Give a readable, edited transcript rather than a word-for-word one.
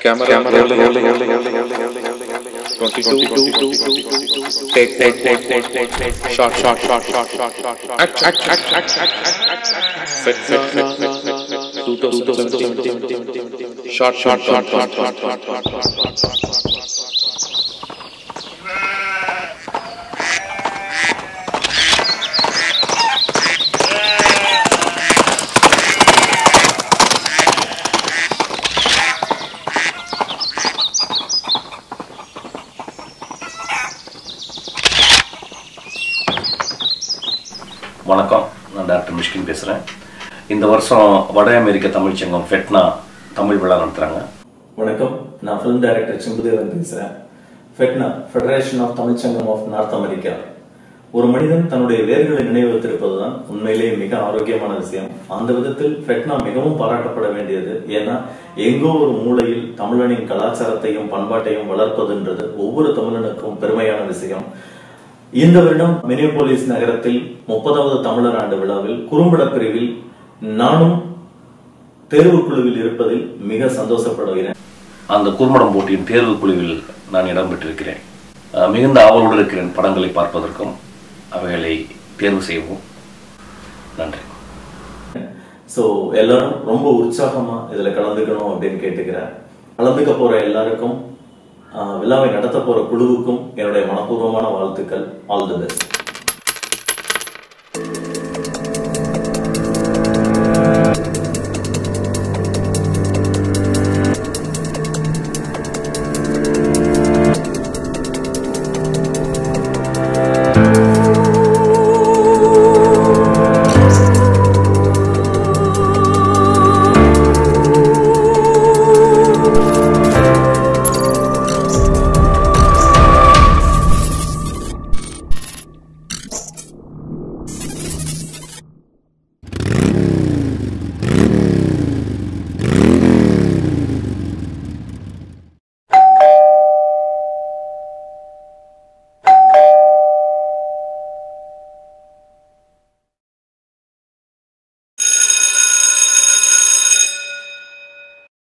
Camera rolling. 22. Take. Shot. Action. Fetna. 2017. Shot. வணக்கம், நான் doctor Mysskin பேசுகிறேன். இந்த வருஷம் வட அமெரிக்க தமிழ் சங்கம் ஃபெட்னா தமிழ் விழா நடத்துகிறாங்க. வணக்கம், நான் ஃபிலிம் டைரக்டர் சிம்புதேவன் பேசுகிறேன். ஃபெட்னா ஃபெடரேஷன் ஆஃப் தமிழ் சங்கம் ஆஃப் நார்த் அமெரிக்கா. ஒரு மனிதன் தன்னுடைய வேர்களை நினைவுறுத்திருப்பது தான் உண்மையிலேயே மிக ஆரோக்கியமான விஷயம். அந்த விதத்தில் ஃபெட்னா மிகவும் பாராட்டப்பட வேண்டியது. ஏன்னா எங்கோ ஒரு மூலையில் தமிழனின் கலாச்சாரத்தையும் பண்பாட்டையும் வளர்ப்பதுன்றது ஒவ்வொரு தமிழனுக்கும் பெருமையான விஷயம். இந்த வருடம் மினியோபோலிஸ் நகரத்தில் 30வது தமிழர் ஆண்டு விழாவில் குறும்பட பிரிவில் நானும் தேர்வு குழுவில் இருப்பதில் மிக சந்தோஷப்படுகிறேன். அந்த குறும்படம் போட்டியின் தேர்வு குழுவில் நான் இடம்பெற்றிருக்கிறேன். மிகுந்த ஆவலோடு இருக்கிறேன் படங்களை பார்ப்பதற்கும் அவைகளை தேர்வு செய்வோம். நன்றி. எல்லாரும் ரொம்ப உற்சாகமா இதுல கலந்துக்கணும் அப்படின்னு கேட்டுக்கிறேன். கலந்துக்க போற எல்லாருக்கும், விழாவை நடத்த போற குழுவுக்கும் என்னுடைய மனப்பூர்வமான வாழ்த்துக்கள். All the best.